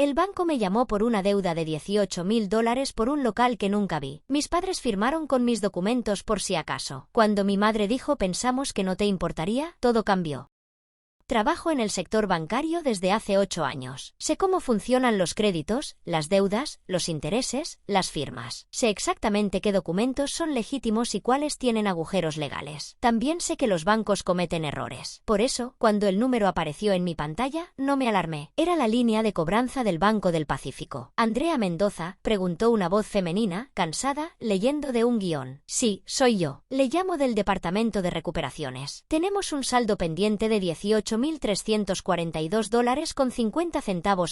El banco me llamó por una deuda de $18.000 por un local que nunca vi. Mis padres firmaron con mis documentos por si acaso. Cuando mi madre dijo pensamos que no te importaría, todo cambió. Trabajo en el sector bancario desde hace 8 años. Sé cómo funcionan los créditos, las deudas, los intereses, las firmas. Sé exactamente qué documentos son legítimos y cuáles tienen agujeros legales. También sé que los bancos cometen errores. Por eso, cuando el número apareció en mi pantalla, no me alarmé. Era la línea de cobranza del Banco del Pacífico. ¿Andrea Mendoza?, preguntó una voz femenina, cansada, leyendo de un guión. Sí, soy yo. Le llamo del Departamento de Recuperaciones. Tenemos un saldo pendiente de $18.342,50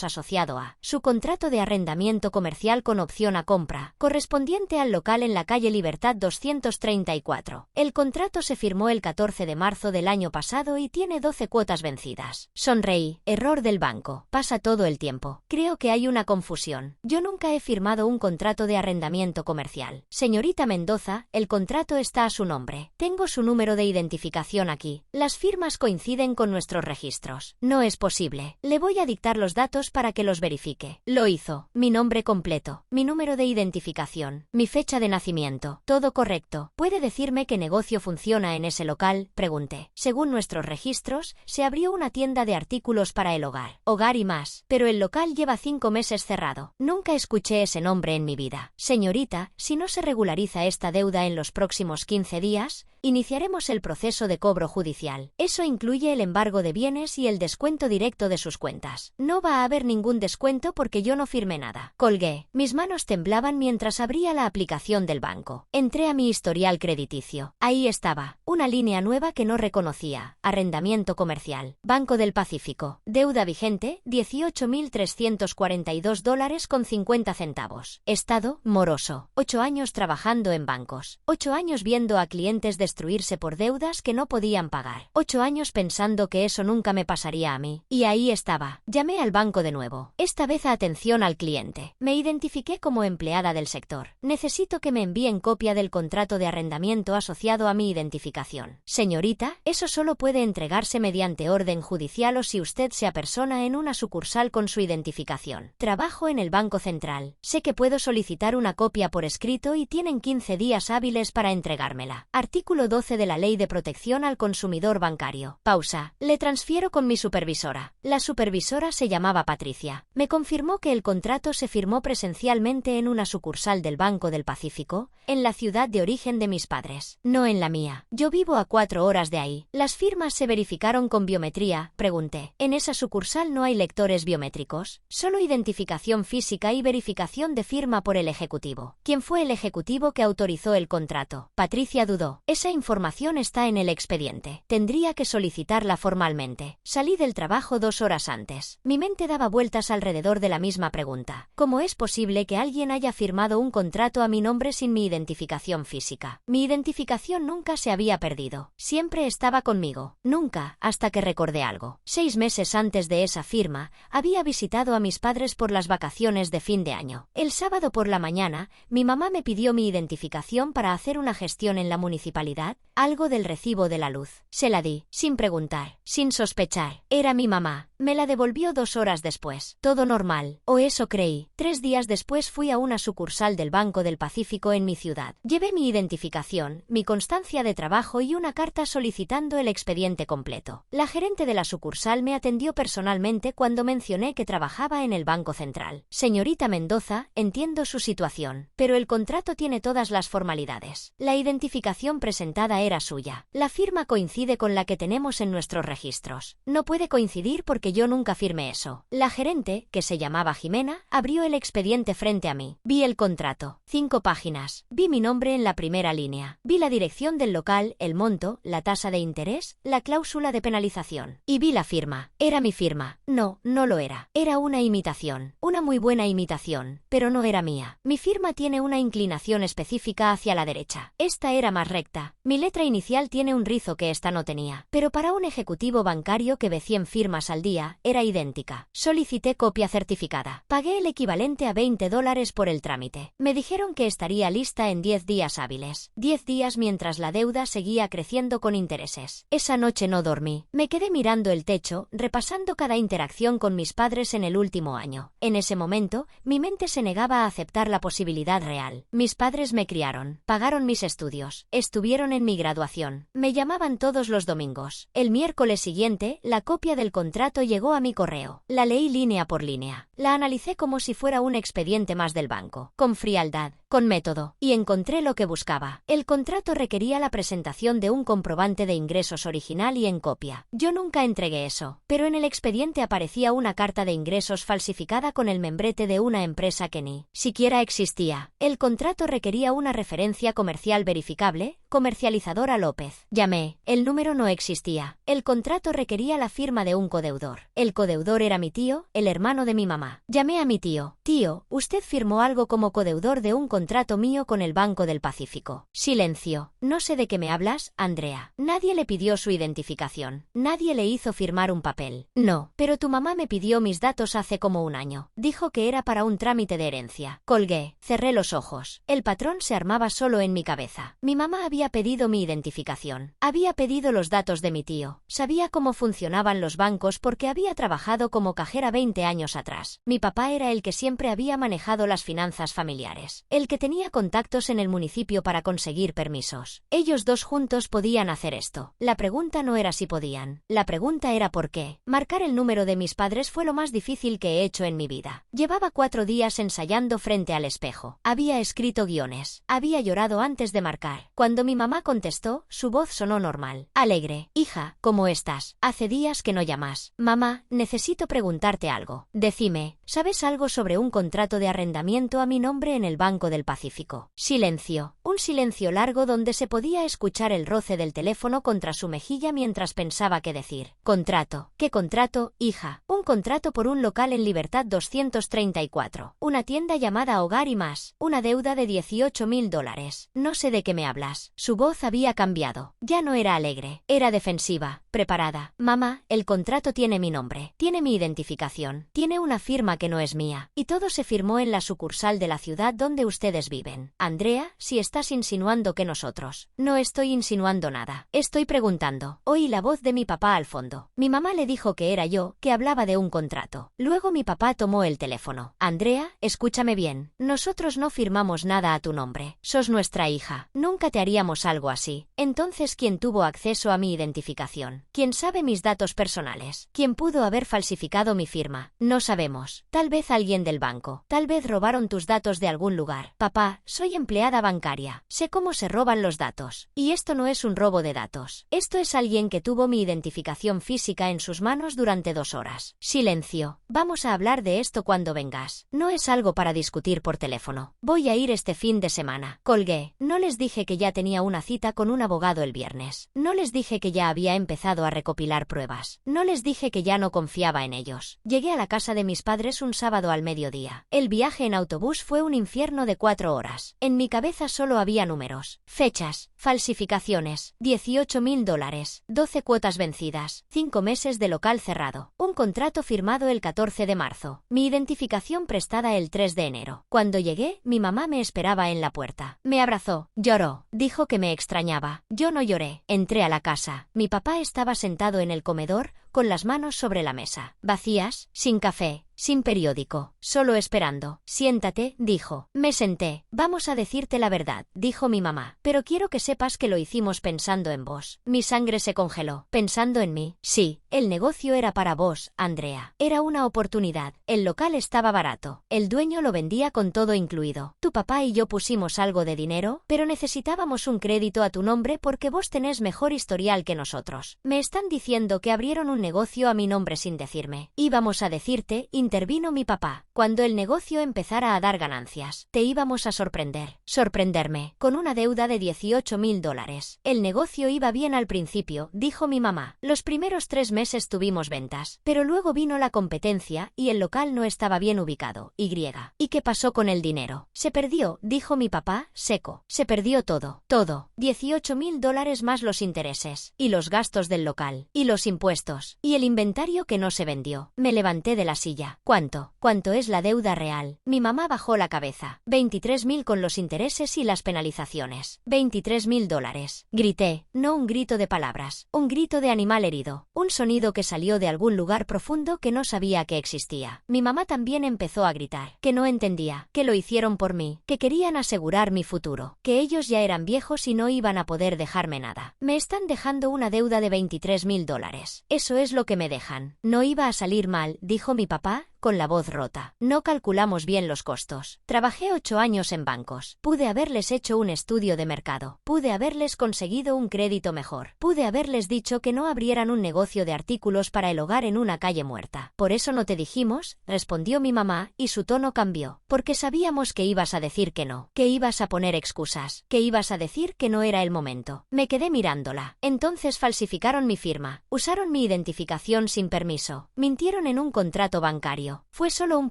asociado a su contrato de arrendamiento comercial con opción a compra, correspondiente al local en la calle Libertad 234. El contrato se firmó el 14 de marzo del año pasado y tiene 12 cuotas vencidas. Sonreí. Error del banco. Pasa todo el tiempo. Creo que hay una confusión. Yo nunca he firmado un contrato de arrendamiento comercial. Señorita Mendoza, el contrato está a su nombre. Tengo su número de identificación aquí. Las firmas coinciden con nuestros registros. No es posible. Le voy a dictar los datos para que los verifique. Lo hizo. Mi nombre completo, mi número de identificación, mi fecha de nacimiento. Todo correcto. ¿Puede decirme qué negocio funciona en ese local?, pregunté. Según nuestros registros, se abrió una tienda de artículos para el hogar. Hogar y más. Pero el local lleva 5 meses cerrado. Nunca escuché ese nombre en mi vida. Señorita, si no se regulariza esta deuda en los próximos 15 días, iniciaremos el proceso de cobro judicial. Eso incluye el embargo de bienes y el descuento directo de sus cuentas. No va a haber ningún descuento porque yo no firmé nada. Colgué. Mis manos temblaban mientras abría la aplicación del banco. Entré a mi historial crediticio. Ahí estaba, una línea nueva que no reconocía. Arrendamiento comercial. Banco del Pacífico. Deuda vigente, $18.342,50. Estado, moroso. 8 años trabajando en bancos. 8 años viendo a clientes destruirse por deudas que no podían pagar. 8 años pensando que eso nunca me pasaría a mí. Y ahí estaba. Llamé al banco de nuevo. Esta vez a atención al cliente. Me identifiqué como empleada del sector. Necesito que me envíen copia del contrato de arrendamiento asociado a mi identificación. Señorita, eso solo puede entregarse mediante orden judicial o si usted se apersona en una sucursal con su identificación. Trabajo en el Banco Central. Sé que puedo solicitar una copia por escrito y tienen 15 días hábiles para entregármela. Artículo 12 de la Ley de Protección al Consumidor Bancario. Pausa. Le transfiero con mi supervisora. La supervisora se llamaba Patricia. Me confirmó que el contrato se firmó presencialmente en una sucursal del Banco del Pacífico, en la ciudad de origen de mis padres, no en la mía. Yo vivo a 4 horas de ahí. ¿Las firmas se verificaron con biometría?, pregunté. En esa sucursal no hay lectores biométricos, solo identificación física y verificación de firma por el ejecutivo. ¿Quién fue el ejecutivo que autorizó el contrato? Patricia dudó. Esa información está en el expediente. Tendría que solicitarla formalmente. Salí del trabajo 2 horas antes. Mi mente daba vueltas alrededor de la misma pregunta. ¿Cómo es posible que alguien haya firmado un contrato a mi nombre sin mi identificación física? Mi identificación nunca se había perdido. Siempre estaba conmigo. Nunca, hasta que recordé algo. 6 meses antes de esa firma, había visitado a mis padres por las vacaciones de fin de año. El sábado por la mañana, mi mamá me pidió mi identificación para hacer una gestión en la municipalidad, algo del recibo de la luz. Se la di, sin preguntar, sin sospechar. Era mi mamá. Me la devolvió 2 horas después. Todo normal. O eso creí. 3 días después fui a una sucursal del Banco del Pacífico en mi ciudad. Llevé mi identificación, mi constancia de trabajo y una carta solicitando el expediente completo. La gerente de la sucursal me atendió personalmente cuando mencioné que trabajaba en el Banco Central. Señorita Mendoza, entiendo su situación, pero el contrato tiene todas las formalidades. La identificación presentada era suya. La firma coincide con la que tenemos en nuestros registros. No puede coincidir porque yo nunca firmé eso. La gerente, que se llamaba Jimena, abrió el expediente frente a mí. Vi el contrato. 5 páginas. Vi mi nombre en la primera línea. Vi la dirección del local, el monto, la tasa de interés, la cláusula de penalización. Y vi la firma. Era mi firma. No, no lo era. Era una imitación. Una muy buena imitación, pero no era mía. Mi firma tiene una inclinación específica hacia la derecha. Esta era más recta. Mi letra inicial tiene un rizo que esta no tenía, pero para un ejecutivo bancario que ve 100 firmas al día, era idéntica. Solicité copia certificada. Pagué el equivalente a $20 por el trámite. Me dijeron que estaría lista en 10 días hábiles. 10 días mientras la deuda seguía creciendo con intereses. Esa noche no dormí. Me quedé mirando el techo, repasando cada interacción con mis padres en el último año. En ese momento, mi mente se negaba a aceptar la posibilidad real. Mis padres me criaron, pagaron mis estudios, estuvieron en mi graduación. Me llamaban todos los domingos. El miércoles siguiente, la copia del contrato llegó a mi correo. La leí línea por línea. La analicé como si fuera un expediente más del banco, con frialdad, con método, y encontré lo que buscaba. El contrato requería la presentación de un comprobante de ingresos original y en copia. Yo nunca entregué eso, pero en el expediente aparecía una carta de ingresos falsificada con el membrete de una empresa que ni siquiera existía. El contrato requería una referencia comercial verificable, comercializadora López. Llamé, el número no existía. El contrato requería la firma de un codeudor. El codeudor era mi tío, el hermano de mi mamá. Llamé a mi tío. Tío, usted firmó algo como codeudor de un contrato mío con el Banco del Pacífico. Silencio. No sé de qué me hablas, Andrea. Nadie le pidió su identificación. Nadie le hizo firmar un papel. No, pero tu mamá me pidió mis datos hace como un año. Dijo que era para un trámite de herencia. Colgué. Cerré los ojos. El patrón se armaba solo en mi cabeza. Mi mamá había pedido mi identificación. Había pedido los datos de mi tío. Sabía cómo funcionaban los bancos porque había trabajado como cajera 20 años atrás. Mi papá era el que siempre había manejado las finanzas familiares. El que tenía contactos en el municipio para conseguir permisos. Ellos dos juntos podían hacer esto. La pregunta no era si podían. La pregunta era por qué. Marcar el número de mis padres fue lo más difícil que he hecho en mi vida. Llevaba 4 días ensayando frente al espejo. Había escrito guiones. Había llorado antes de marcar. Cuando mi mamá contestó, su voz sonó normal. Alegre. Hija, ¿cómo estás? Hace días que no llamas. Mamá, necesito preguntarte algo. Decime, ¿sabes algo sobre un contrato de arrendamiento a mi nombre en el Banco del Pacífico? Silencio. Un silencio largo donde se podía escuchar el roce del teléfono contra su mejilla mientras pensaba qué decir. Contrato. ¿Qué contrato, hija? Un contrato por un local en Libertad 234. Una tienda llamada Hogar y Más. Una deuda de $18.000. No sé de qué me hablas. Su voz había cambiado. Ya no era alegre. Era defensiva, preparada. Mamá, el contrato tiene mi nombre. Tiene mi identificación. Tiene una firma que no es mía. Y todo se firmó en la sucursal de la ciudad donde ustedes viven. Andrea, si estás insinuando que nosotros. No estoy insinuando nada. Estoy preguntando. Oí la voz de mi papá al fondo. Mi mamá le dijo que era yo, que hablaba de un contrato. Luego mi papá tomó el teléfono. Andrea, escúchame bien. Nosotros no firmamos nada a tu nombre. Sos nuestra hija. Nunca te haríamos algo así. Entonces, ¿quién tuvo acceso a mi identificación? ¿Quién sabe mis datos personales? ¿Quién pudo haber falsificado mi firma? No sabemos. Tal vez alguien del banco. Tal vez robaron tus datos de algún lugar. Papá, soy empleada bancaria. Sé cómo se roban los datos. Y esto no es un robo de datos. Esto es alguien que tuvo mi identificación física en sus manos durante 2 horas. Silencio. Vamos a hablar de esto cuando vengas. No es algo para discutir por teléfono. Voy a ir este fin de semana. Colgué. No les dije que ya tenía una cita con un abogado el viernes. No les dije que ya había empezado a recopilar pruebas. No les dije que ya no confiaba en ellos. Llegué a la casa de mis padres un sábado al mediodía. El viaje en autobús fue un infierno de 4 horas. En mi cabeza solo había números, fechas, falsificaciones, $18.000, 12 cuotas vencidas, 5 meses de local cerrado, un contrato firmado el 14 de marzo, mi identificación prestada el 3 de enero. Cuando llegué, mi mamá me esperaba en la puerta. Me abrazó, lloró, dijo que me extrañaba. Yo no lloré. Entré a la casa. Mi papá estaba sentado en el comedor, con las manos sobre la mesa, vacías, sin café, sin periódico, solo esperando. Siéntate, dijo. Me senté. Vamos a decirte la verdad, dijo mi mamá. Pero quiero que sepas que lo hicimos pensando en vos. Mi sangre se congeló. Pensando en mí. Sí, el negocio era para vos, Andrea. Era una oportunidad. El local estaba barato. El dueño lo vendía con todo incluido. Tu papá y yo pusimos algo de dinero, pero necesitábamos un crédito a tu nombre porque vos tenés mejor historial que nosotros. Me están diciendo que abrieron un negocio a mi nombre sin decirme. Íbamos a decirte y intervino mi papá. Cuando el negocio empezara a dar ganancias, te íbamos a sorprender. Sorprenderme, con una deuda de $18.000. El negocio iba bien al principio, dijo mi mamá. Los primeros 3 meses tuvimos ventas, pero luego vino la competencia y el local no estaba bien ubicado. ¿Y qué pasó con el dinero? Se perdió, dijo mi papá, seco. Se perdió todo. Todo. $18.000 más los intereses. Y los gastos del local. Y los impuestos. Y el inventario que no se vendió. Me levanté de la silla. ¿Cuánto? ¿Cuánto es la deuda real? Mi mamá bajó la cabeza. 23.000 con los intereses y las penalizaciones. $23.000. Grité, no un grito de palabras, un grito de animal herido, un sonido que salió de algún lugar profundo que no sabía que existía. Mi mamá también empezó a gritar, que no entendía, que lo hicieron por mí, que querían asegurar mi futuro, que ellos ya eran viejos y no iban a poder dejarme nada. Me están dejando una deuda de $23.000. Eso es lo que me dejan. No iba a salir mal, dijo mi papá, con la voz rota. No calculamos bien los costos. Trabajé 8 años en bancos. Pude haberles hecho un estudio de mercado. Pude haberles conseguido un crédito mejor. Pude haberles dicho que no abrieran un negocio de artículos para el hogar en una calle muerta. Por eso no te dijimos, respondió mi mamá, y su tono cambió. Porque sabíamos que ibas a decir que no, que ibas a poner excusas, que ibas a decir que no era el momento. Me quedé mirándola. Entonces falsificaron mi firma. Usaron mi identificación sin permiso. Mintieron en un contrato bancario. Fue solo un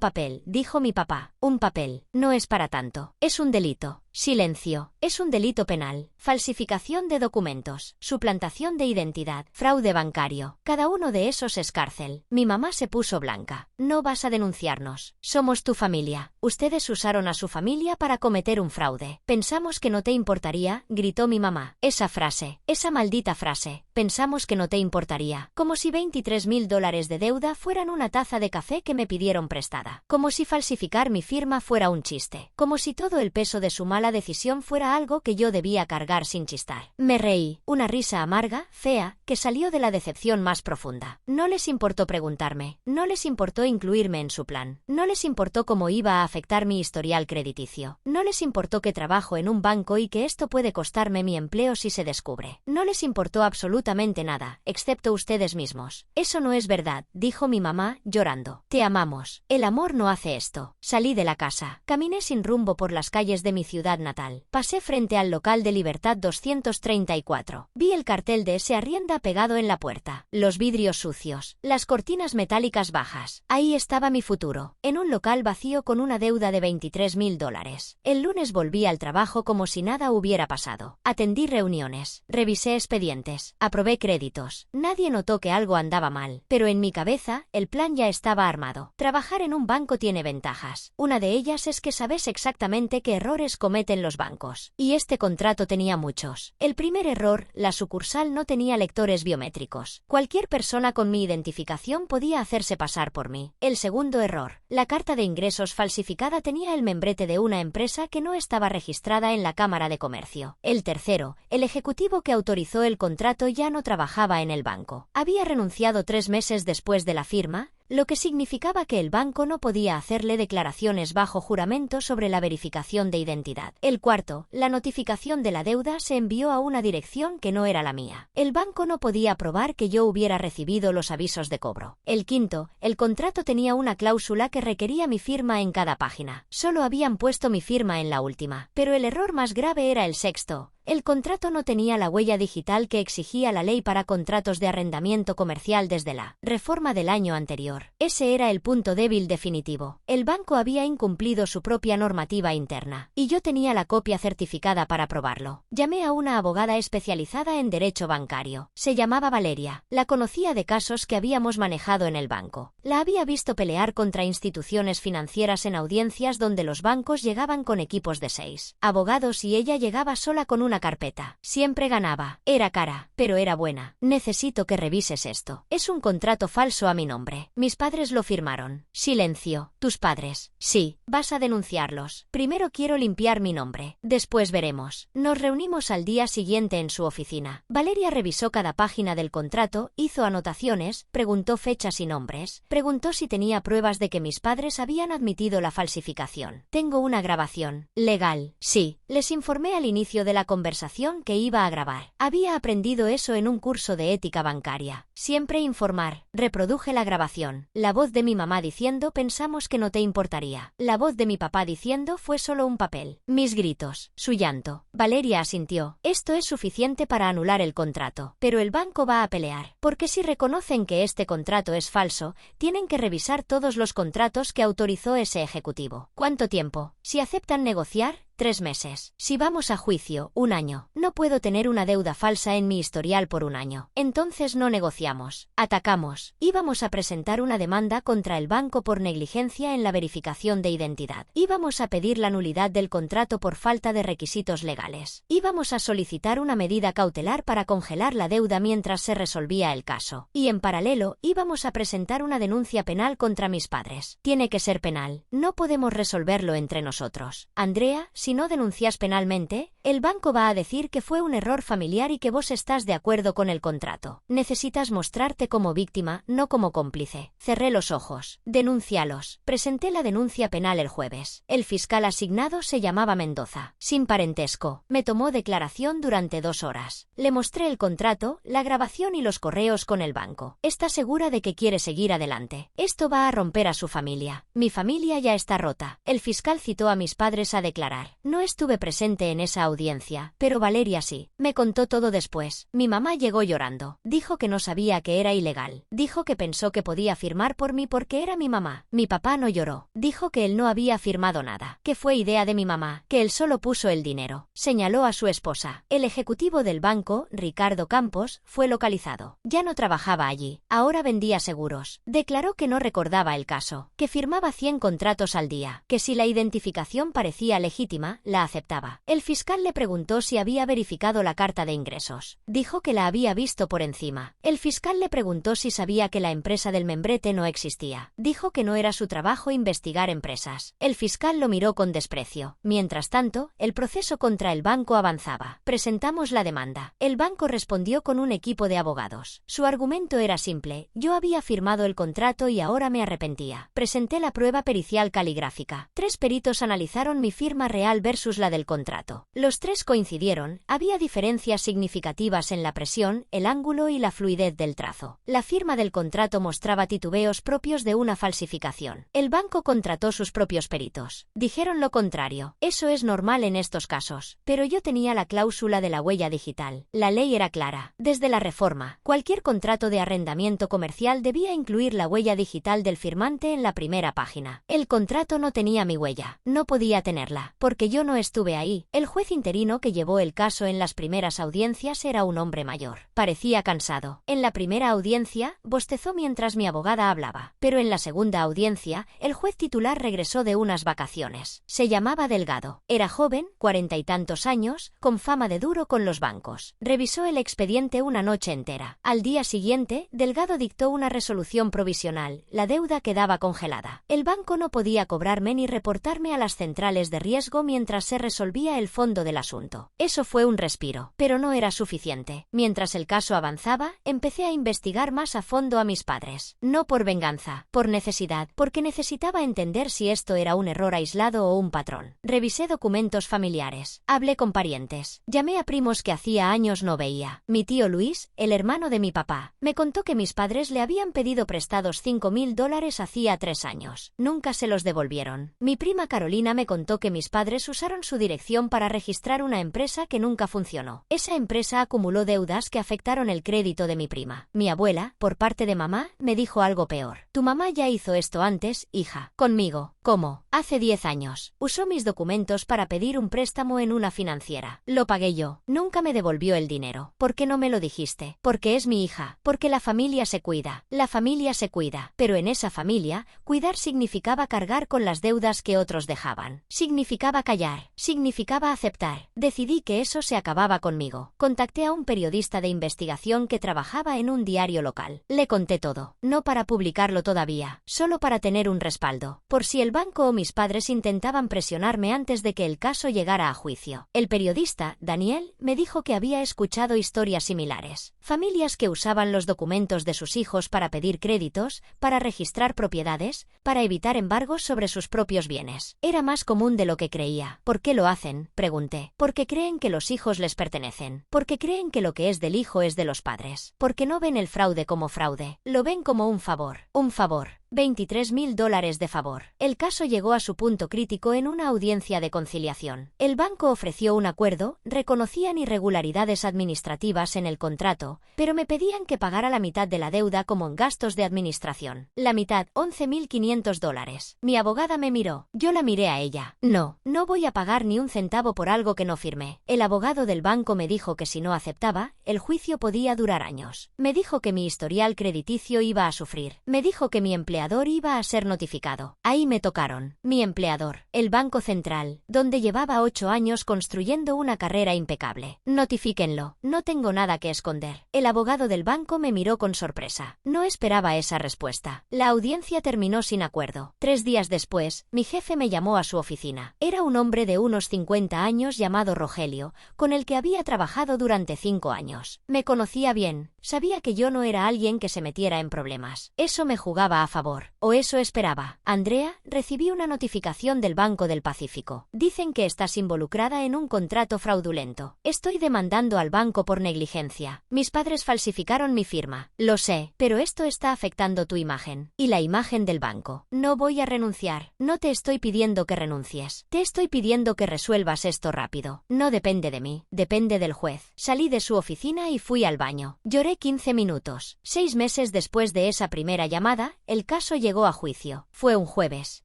papel, dijo mi papá. Un papel. No es para tanto. Es un delito. Silencio. Es un delito penal. Falsificación de documentos. Suplantación de identidad. Fraude bancario. Cada uno de esos es cárcel. Mi mamá se puso blanca. No vas a denunciarnos. Somos tu familia. Ustedes usaron a su familia para cometer un fraude. Pensamos que no te importaría, gritó mi mamá. Esa frase. Esa maldita frase. Pensamos que no te importaría. Como si $23.000 de deuda fueran una taza de café que me pidieron prestada. Como si falsificar mi firma fuera un chiste. Como si todo el peso de su mala decisión fuera algo que yo debía cargar sin chistar. Me reí, una risa amarga, fea, que salió de la decepción más profunda. No les importó preguntarme, no les importó incluirme en su plan, no les importó cómo iba a afectar mi historial crediticio, no les importó que trabajo en un banco y que esto puede costarme mi empleo si se descubre. No les importó absolutamente nada, excepto ustedes mismos. Eso no es verdad, dijo mi mamá, llorando. Te amamos. El amor no hace esto. Salí de la casa. Caminé sin rumbo por las calles de mi ciudad natal. Pasé frente al local de Libertad 234. Vi el cartel de Se arrienda pegado en la puerta. Los vidrios sucios. Las cortinas metálicas bajas. Ahí estaba mi futuro. En un local vacío con una deuda de $23.000. El lunes volví al trabajo como si nada hubiera pasado. Atendí reuniones. Revisé expedientes. Aprobé créditos. Nadie notó que algo andaba mal. Pero en mi cabeza, el plan ya estaba armado. Trabajar en un banco tiene ventajas. Una de ellas es que sabes exactamente qué errores cometen los bancos. Y este contrato tenía muchos. El primer error, la sucursal no tenía lectores biométricos. Cualquier persona con mi identificación podía hacerse pasar por mí. El segundo error, la carta de ingresos falsificada tenía el membrete de una empresa que no estaba registrada en la Cámara de Comercio. El tercero, el ejecutivo que autorizó el contrato ya no trabajaba en el banco. Había renunciado 3 meses después de la firma, lo que significaba que el banco no podía hacerle declaraciones bajo juramento sobre la verificación de identidad. El cuarto, la notificación de la deuda se envió a una dirección que no era la mía. El banco no podía probar que yo hubiera recibido los avisos de cobro. El quinto, el contrato tenía una cláusula que requería mi firma en cada página. Solo habían puesto mi firma en la última. Pero el error más grave era el sexto. El contrato no tenía la huella digital que exigía la ley para contratos de arrendamiento comercial desde la reforma del año anterior. Ese era el punto débil definitivo. El banco había incumplido su propia normativa interna, y yo tenía la copia certificada para probarlo. Llamé a una abogada especializada en derecho bancario. Se llamaba Valeria. La conocía de casos que habíamos manejado en el banco. La había visto pelear contra instituciones financieras en audiencias donde los bancos llegaban con equipos de 6 abogados y ella llegaba sola con una carpeta. Siempre ganaba. Era cara, pero era buena. Necesito que revises esto. Es un contrato falso a mi nombre. Mis padres lo firmaron. Silencio. ¿Tus padres? Sí. Vas a denunciarlos. Primero quiero limpiar mi nombre. Después veremos. Nos reunimos al día siguiente en su oficina. Valeria revisó cada página del contrato, hizo anotaciones, preguntó fechas y nombres, preguntó si tenía pruebas de que mis padres habían admitido la falsificación. Tengo una grabación. Legal. Sí. Les informé al inicio de la conversación conversación que iba a grabar. Había aprendido eso en un curso de ética bancaria. Siempre informar. Reproduje la grabación. La voz de mi mamá diciendo pensamos que no te importaría. La voz de mi papá diciendo fue solo un papel. Mis gritos. Su llanto. Valeria asintió. Esto es suficiente para anular el contrato. Pero el banco va a pelear. Porque si reconocen que este contrato es falso, tienen que revisar todos los contratos que autorizó ese ejecutivo. ¿Cuánto tiempo? Si aceptan negociar, 3 meses. Si vamos a juicio, 1 año. No puedo tener una deuda falsa en mi historial por 1 año. Entonces no negociamos. Atacamos. Íbamos a presentar una demanda contra el banco por negligencia en la verificación de identidad. Íbamos a pedir la nulidad del contrato por falta de requisitos legales. Íbamos a solicitar una medida cautelar para congelar la deuda mientras se resolvía el caso. Y en paralelo, íbamos a presentar una denuncia penal contra mis padres. Tiene que ser penal. No podemos resolverlo entre nosotros. Andrea, si no denuncias penalmente, el banco va a decir que fue un error familiar y que vos estás de acuerdo con el contrato. Necesitas mostrarte como víctima, no como cómplice. Cerré los ojos. Denúncialos. Presenté la denuncia penal el jueves. El fiscal asignado se llamaba Mendoza. Sin parentesco. Me tomó declaración durante 2 horas. Le mostré el contrato, la grabación y los correos con el banco. Está segura de que quiere seguir adelante. Esto va a romper a su familia. Mi familia ya está rota. El fiscal citó a mis padres a declarar. No estuve presente en esa audiencia, pero Valeria sí. Me contó todo después. Mi mamá llegó llorando. Dijo que no sabía que era ilegal. Dijo que pensó que podía firmar por mí porque era mi mamá. Mi papá no lloró. Dijo que él no había firmado nada. Que fue idea de mi mamá. Que él solo puso el dinero. Señaló a su esposa. El ejecutivo del banco, Ricardo Campos, fue localizado. Ya no trabajaba allí. Ahora vendía seguros. Declaró que no recordaba el caso. Que firmaba 100 contratos al día. Que si la identificación parecía legítima, la aceptaba. El fiscal le preguntó si había verificado la carta de ingresos. Dijo que la había visto por encima. El fiscal le preguntó si sabía que la empresa del membrete no existía. Dijo que no era su trabajo investigar empresas. El fiscal lo miró con desprecio. Mientras tanto, el proceso contra el banco avanzaba. Presentamos la demanda. El banco respondió con un equipo de abogados. Su argumento era simple. Yo había firmado el contrato y ahora me arrepentía. Presenté la prueba pericial caligráfica. 3 peritos analizaron mi firma real versus la del contrato. Los 3 coincidieron, había diferencias significativas en la presión, el ángulo y la fluidez del trazo. La firma del contrato mostraba titubeos propios de una falsificación. El banco contrató sus propios peritos. Dijeron lo contrario. Eso es normal en estos casos. Pero yo tenía la cláusula de la huella digital. La ley era clara. Desde la reforma, cualquier contrato de arrendamiento comercial debía incluir la huella digital del firmante en la primera página. El contrato no tenía mi huella. No podía tenerla, porque yo no estuve ahí. El juez interino que llevó el caso en las primeras audiencias era un hombre mayor. Parecía cansado. En la primera audiencia, bostezó mientras mi abogada hablaba. Pero en la segunda audiencia, el juez titular regresó de unas vacaciones. Se llamaba Delgado. Era joven, 40 y tantos años, con fama de duro con los bancos. Revisó el expediente una noche entera. Al día siguiente, Delgado dictó una resolución provisional. La deuda quedaba congelada. El banco no podía cobrarme ni reportarme a las centrales de riesgo mientras se resolvía el fondo del asunto. Eso fue un respiro, pero no era suficiente. Mientras el caso avanzaba, empecé a investigar más a fondo a mis padres. No por venganza, por necesidad, porque necesitaba entender si esto era un error aislado o un patrón. Revisé documentos familiares. Hablé con parientes. Llamé a primos que hacía años no veía. Mi tío Luis, el hermano de mi papá, me contó que mis padres le habían pedido prestados $5.000 hacía 3 años. Nunca se los devolvieron. Mi prima Carolina me contó que mis padres usaron su dirección para registrar una empresa que nunca funcionó. Esa empresa acumuló deudas que afectaron el crédito de mi prima. Mi abuela, por parte de mamá, me dijo algo peor. Tu mamá ya hizo esto antes, hija. Conmigo. ¿Cómo? Hace 10 años. Usó mis documentos para pedir un préstamo en una financiera. Lo pagué yo. Nunca me devolvió el dinero. ¿Por qué no me lo dijiste? Porque es mi hija. Porque la familia se cuida. La familia se cuida. Pero en esa familia, cuidar significaba cargar con las deudas que otros dejaban. Significaba callar. Significaba aceptar. Decidí que eso se acababa conmigo. Contacté a un periodista de investigación que trabajaba en un diario local. Le conté todo. No para publicarlo todavía. Solo para tener un respaldo. Por si el banco o mis padres intentaban presionarme antes de que el caso llegara a juicio. El periodista, Daniel, me dijo que había escuchado historias similares. Familias que usaban los documentos de sus hijos para pedir créditos, para registrar propiedades, para evitar embargos sobre sus propios bienes. Era más común de lo que creía. ¿Por qué lo hacen?, pregunté. Porque creen que los hijos les pertenecen. Porque creen que lo que es del hijo es de los padres. Porque no ven el fraude como fraude. Lo ven como un favor. Un favor. $23.000 de favor. El caso llegó a su punto crítico en una audiencia de conciliación. El banco ofreció un acuerdo, reconocían irregularidades administrativas en el contrato, pero me pedían que pagara la mitad de la deuda como en gastos de administración. La mitad, $11.500. Mi abogada me miró. Yo la miré a ella. No voy a pagar ni un centavo por algo que no firmé. El abogado del banco me dijo que si no aceptaba, el juicio podía durar años. Me dijo que mi historial crediticio iba a sufrir. Me dijo que mi empleador iba a ser notificado. Ahí me tocaron. Mi empleador, el Banco Central, donde llevaba 8 años construyendo una carrera impecable. Notifíquenlo. No tengo nada que esconder. El abogado del banco me miró con sorpresa. No esperaba esa respuesta. La audiencia terminó sin acuerdo. 3 días después, mi jefe me llamó a su oficina. Era un hombre de unos 50 años llamado Rogelio, con el que había trabajado durante 5 años. Me conocía bien. Sabía que yo no era alguien que se metiera en problemas. Eso me jugaba a favor. O eso esperaba. Andrea, recibí una notificación del Banco del Pacífico. Dicen que estás involucrada en un contrato fraudulento. Estoy demandando al banco por negligencia. Mis padres falsificaron mi firma. Lo sé, pero esto está afectando tu imagen. Y la imagen del banco. No voy a renunciar. No te estoy pidiendo que renuncies. Te estoy pidiendo que resuelvas esto rápido. No depende de mí. Depende del juez. Salí de su oficina y fui al baño. Lloré 15 minutos. 6 meses después de esa primera llamada, el caso llegó a juicio. Fue un jueves.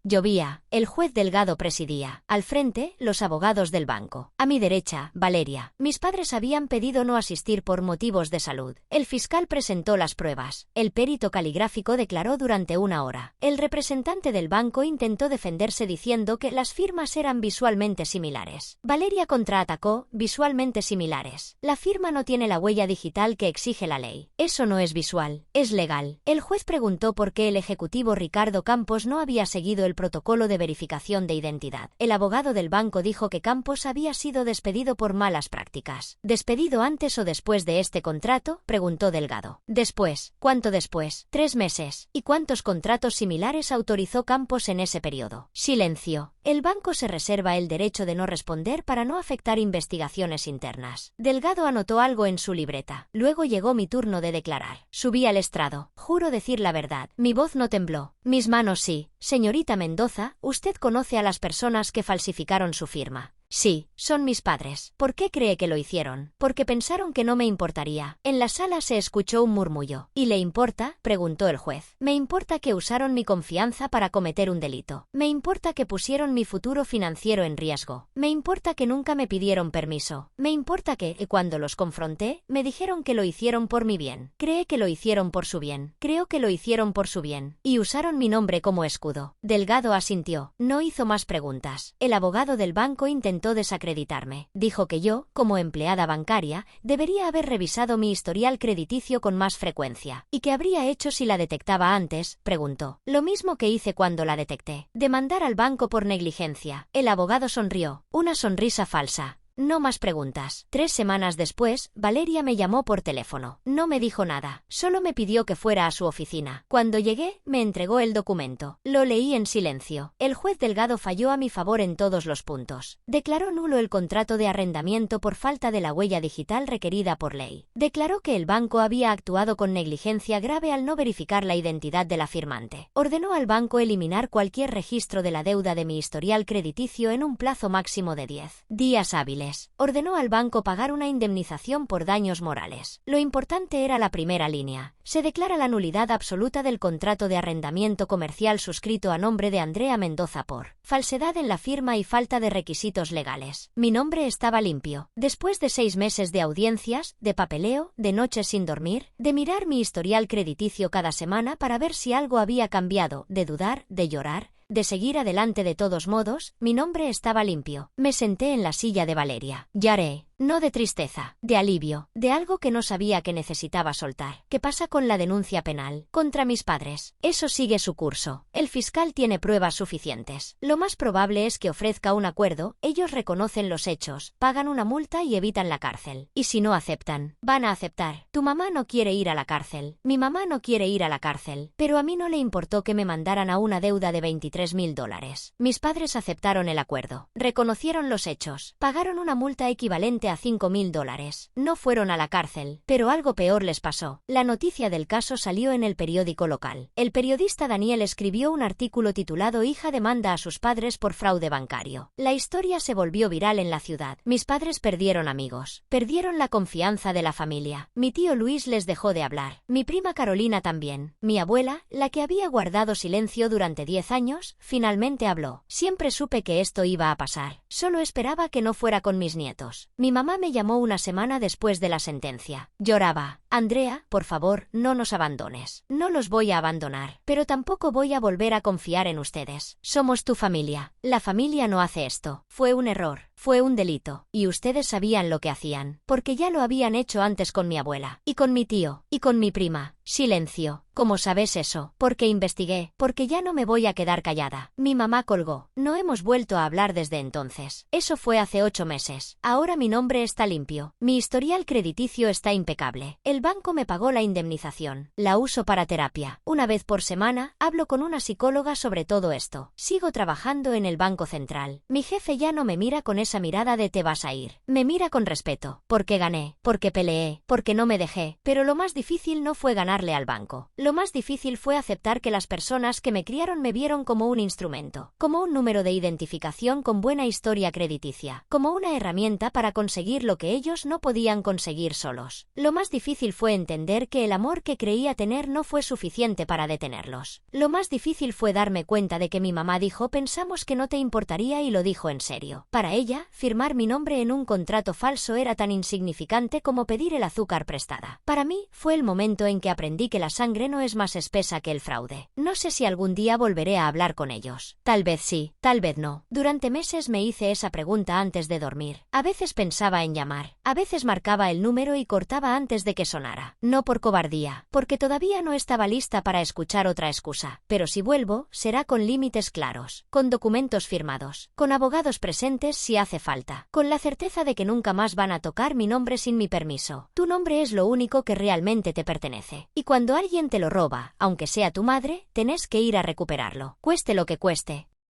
Llovía. El juez Delgado presidía. Al frente, los abogados del banco. A mi derecha, Valeria. Mis padres habían pedido no asistir por motivos de salud. El fiscal presentó las pruebas. El perito caligráfico declaró durante 1 hora. El representante del banco intentó defenderse diciendo que las firmas eran visualmente similares. Valeria contraatacó, visualmente similares. La firma no tiene la huella digital que exige la ley. Eso no es visual, es legal. El juez preguntó por qué el ejecutivo Ricardo Campos no había seguido el protocolo de verificación de identidad. El abogado del banco dijo que Campos había sido despedido por malas prácticas. ¿Despedido antes o después de este contrato?, preguntó Delgado. Después. ¿Cuánto después? 3 meses. ¿Y cuántos contratos similares autorizó Campos en ese periodo? Silencio. El banco se reserva el derecho de no responder para no afectar investigaciones internas. Delgado anotó algo en su libreta. Luego llegó mi turno de declarar. Subí al estrado. Juro decir la verdad. Mi voz no tembló. Mis manos sí. Señorita Mendoza, usted conoce a las personas que falsificaron su firma. Sí, son mis padres. ¿Por qué cree que lo hicieron? Porque pensaron que no me importaría. En la sala se escuchó un murmullo. ¿Y le importa?, preguntó el juez. Me importa que usaron mi confianza para cometer un delito. Me importa que pusieron mi futuro financiero en riesgo. Me importa que nunca me pidieron permiso. Me importa que, cuando los confronté, me dijeron que lo hicieron por mi bien. ¿Cree que lo hicieron por su bien? Creo que lo hicieron por su bien. Y usaron mi nombre como escudo. Delgado asintió. No hizo más preguntas. El abogado del banco intentó desacreditarme. Dijo que yo, como empleada bancaria, debería haber revisado mi historial crediticio con más frecuencia. ¿Y qué habría hecho si la detectaba antes?, preguntó. Lo mismo que hice cuando la detecté. Demandar al banco por negligencia. El abogado sonrió. Una sonrisa falsa. No más preguntas. 3 semanas después, Valeria me llamó por teléfono. No me dijo nada. Solo me pidió que fuera a su oficina. Cuando llegué, me entregó el documento. Lo leí en silencio. El juez Delgado falló a mi favor en todos los puntos. Declaró nulo el contrato de arrendamiento por falta de la huella digital requerida por ley. Declaró que el banco había actuado con negligencia grave al no verificar la identidad de la firmante. Ordenó al banco eliminar cualquier registro de la deuda de mi historial crediticio en un plazo máximo de 10 días hábiles. Ordenó al banco pagar una indemnización por daños morales. Lo importante era la primera línea. Se declara la nulidad absoluta del contrato de arrendamiento comercial suscrito a nombre de Andrea Mendoza por falsedad en la firma y falta de requisitos legales. Mi nombre estaba limpio. Después de 6 meses de audiencias, de papeleo, de noches sin dormir, de mirar mi historial crediticio cada semana para ver si algo había cambiado, de dudar, de llorar, de seguir adelante de todos modos, mi nombre estaba limpio. Me senté en la silla de Valeria. Lloré. no de tristeza, de alivio, de algo que no sabía que necesitaba soltar. ¿Qué pasa con la denuncia penal contra mis padres? Eso sigue su curso. El fiscal tiene pruebas suficientes. Lo más probable es que ofrezca un acuerdo, ellos reconocen los hechos, pagan una multa y evitan la cárcel. Y si no aceptan, van a aceptar. Tu mamá no quiere ir a la cárcel. Mi mamá no quiere ir a la cárcel. Pero a mí no le importó que me mandaran a una deuda de $23.000. Mis padres aceptaron el acuerdo. Reconocieron los hechos. Pagaron una multa equivalente a $5.000. No fueron a la cárcel, pero algo peor les pasó. La noticia del caso salió en el periódico local. El periodista Daniel escribió un artículo titulado «Hija demanda a sus padres por fraude bancario». La historia se volvió viral en la ciudad. Mis padres perdieron amigos. Perdieron la confianza de la familia. Mi tío Luis les dejó de hablar. Mi prima Carolina también. Mi abuela, la que había guardado silencio durante 10 años, finalmente habló. Siempre supe que esto iba a pasar. Solo esperaba que no fuera con mis nietos. Mi mamá me llamó una semana después de la sentencia. Lloraba. Andrea, por favor, no nos abandones. No los voy a abandonar, pero tampoco voy a volver a confiar en ustedes. Somos tu familia. La familia no hace esto. Fue un error. Fue un delito. Y ustedes sabían lo que hacían, porque ya lo habían hecho antes con mi abuela, y con mi tío, y con mi prima. Silencio. ¿Cómo sabes eso? Porque investigué, porque ya no me voy a quedar callada. Mi mamá colgó. No hemos vuelto a hablar desde entonces. Eso fue hace 8 meses. Ahora mi nombre está limpio. Mi historial crediticio está impecable. El banco me pagó la indemnización. La uso para terapia. Una vez por semana, hablo con una psicóloga sobre todo esto. Sigo trabajando en el Banco Central. Mi jefe ya no me mira con esa mirada de te vas a ir. Me mira con respeto. Porque gané, porque peleé, porque no me dejé. Pero lo más difícil no fue ganarle al banco. Lo más difícil fue aceptar que las personas que me criaron me vieron como un instrumento, como un número de identificación con buena historia crediticia, como una herramienta para conseguir lo que ellos no podían conseguir solos. Lo más difícil fue entender que el amor que creía tener no fue suficiente para detenerlos. Lo más difícil fue darme cuenta de que mi mamá dijo pensamos que no te importaría y lo dijo en serio. Para ella, firmar mi nombre en un contrato falso era tan insignificante como pedir el azúcar prestada. Para mí, fue el momento en que aprendí que la sangre no es más espesa que el fraude. No sé si algún día volveré a hablar con ellos. Tal vez sí, tal vez no. Durante meses me hice esa pregunta antes de dormir. A veces pensaba en llamar. A veces marcaba el número y cortaba antes de que sonara. No por cobardía, porque todavía no estaba lista para escuchar otra excusa. Pero si vuelvo, será con límites claros, con documentos firmados, con abogados presentes si hace falta, con la certeza de que nunca más van a tocar mi nombre sin mi permiso. Tu nombre es lo único que realmente te pertenece. Y cuando alguien te lo roba, aunque sea tu madre, tenés que ir a recuperarlo. Cueste lo que cueste.